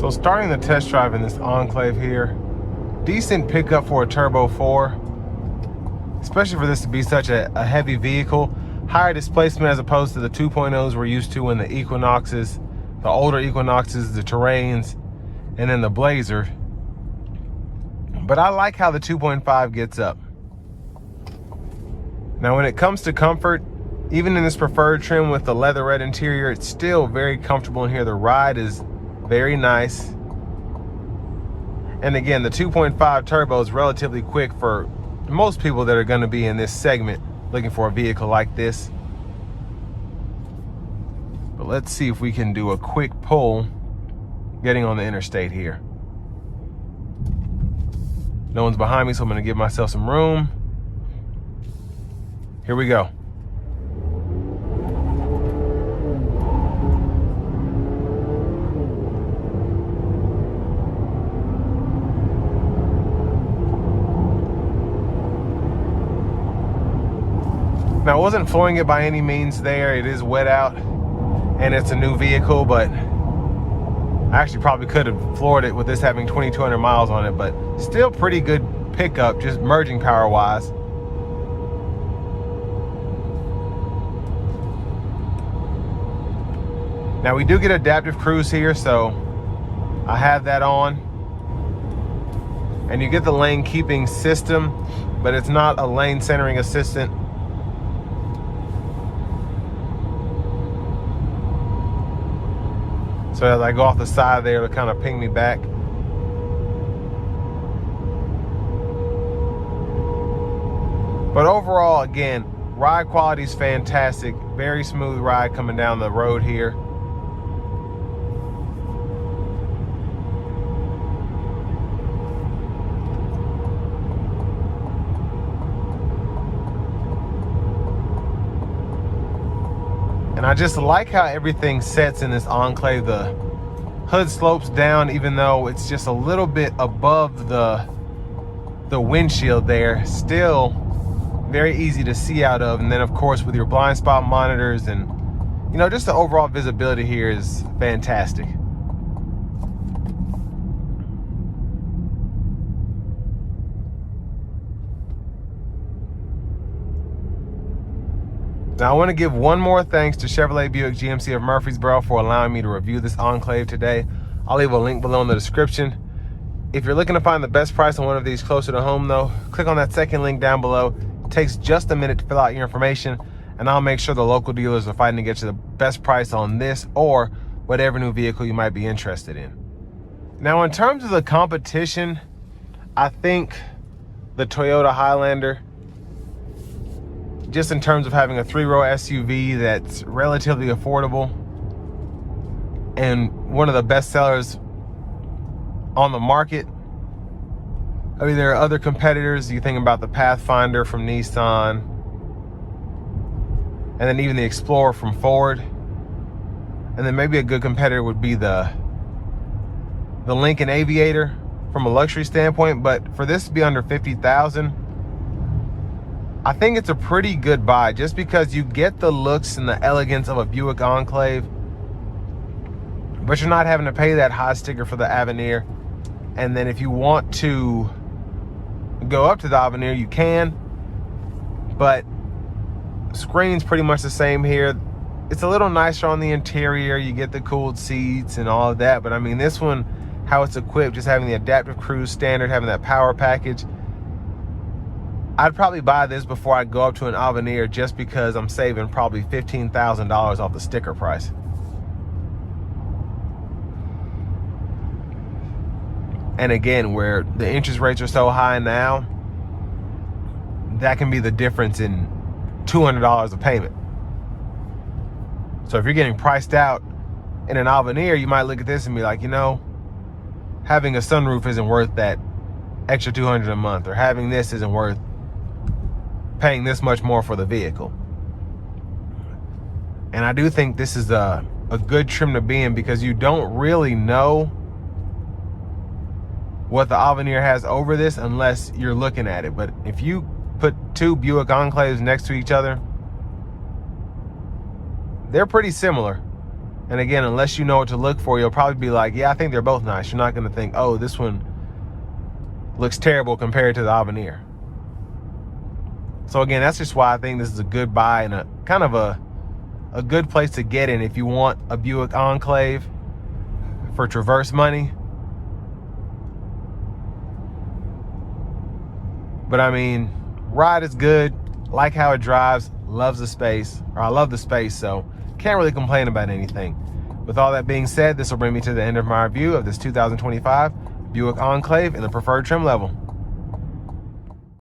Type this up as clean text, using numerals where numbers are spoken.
So starting the test drive in this Enclave here, decent pickup for a Turbo 4, especially for this to be such a heavy vehicle. Higher displacement as opposed to the 2.0s we're used to in the Equinoxes, the older Equinoxes, the Terrains, and then the Blazer. But I like how the 2.5 gets up. Now when it comes to comfort, even in this preferred trim with the leather red interior, it's still very comfortable in here. The ride is very nice. And again, the 2.5 turbo is relatively quick for most people that are going to be in this segment looking for a vehicle like this. But let's see if we can do a quick pull getting on the interstate here. No one's behind me, so I'm going to give myself some room. Here we go. Now, I wasn't flooring it by any means there. It is wet out and it's a new vehicle, but I actually probably could have floored it with this having 2,200 miles on it, but still pretty good pickup, just merging power wise. Now we do get adaptive cruise here, so I have that on. And you get the lane keeping system, but it's not a lane centering assistant. So as I go off the side there, it'll kind of ping me back. But overall, again, ride quality is fantastic. Very smooth ride coming down the road here. And I just like how everything sets in this Enclave. The hood slopes down, even though it's just a little bit above the windshield there. Still very easy to see out of. And then of course with your blind spot monitors and, you know, just the overall visibility here is fantastic. Now I want to give one more thanks to Chevrolet Buick GMC of Murfreesboro for allowing me to review this Enclave today. I'll leave a link below in the description. If you're looking to find the best price on one of these closer to home though, click on that second link down below. It takes just a minute to fill out your information, and I'll make sure the local dealers are fighting to get you the best price on this or whatever new vehicle you might be interested in. Now in terms of the competition, I think the Toyota Highlander, just in terms of having a 3-row SUV that's relatively affordable and one of the best sellers on the market. I mean, there are other competitors. You think about the Pathfinder from Nissan, and then even the Explorer from Ford. And then maybe a good competitor would be the Lincoln Aviator from a luxury standpoint. But for this to be under $50,000, I think it's a pretty good buy, just because you get the looks and the elegance of a Buick Enclave, but you're not having to pay that high sticker for the Avenir. And then if you want to go up to the Avenir, you can, but screen's pretty much the same here. It's a little nicer on the interior. You get the cooled seats and all of that, but I mean, this one, how it's equipped, just having the adaptive cruise standard, having that power package, I'd probably buy this before I go up to an Avenir, just because I'm saving probably $15,000 off the sticker price. And again, where the interest rates are so high now, that can be the difference in $200 a payment. So if you're getting priced out in an Avenir, you might look at this and be like, you know, having a sunroof isn't worth that extra $200 a month, or having this isn't worth paying this much more for the vehicle. And I do think this is a good trim to be in, because you don't really know what the Avenir has over this unless you're looking at it. But if you put two Buick Enclaves next to each other, they're pretty similar. And again, unless you know what to look for, you'll probably be like, yeah, I think they're both nice. You're not going to think, oh, this one looks terrible compared to the Avenir. So again, that's just why I think this is a good buy and a kind of a good place to get in if you want a Buick Enclave for Traverse money. But I mean, ride is good, like how it drives, loves the space, or I love the space, so can't really complain about anything. With all that being said, this will bring me to the end of my review of this 2025 Buick Enclave in the preferred trim level.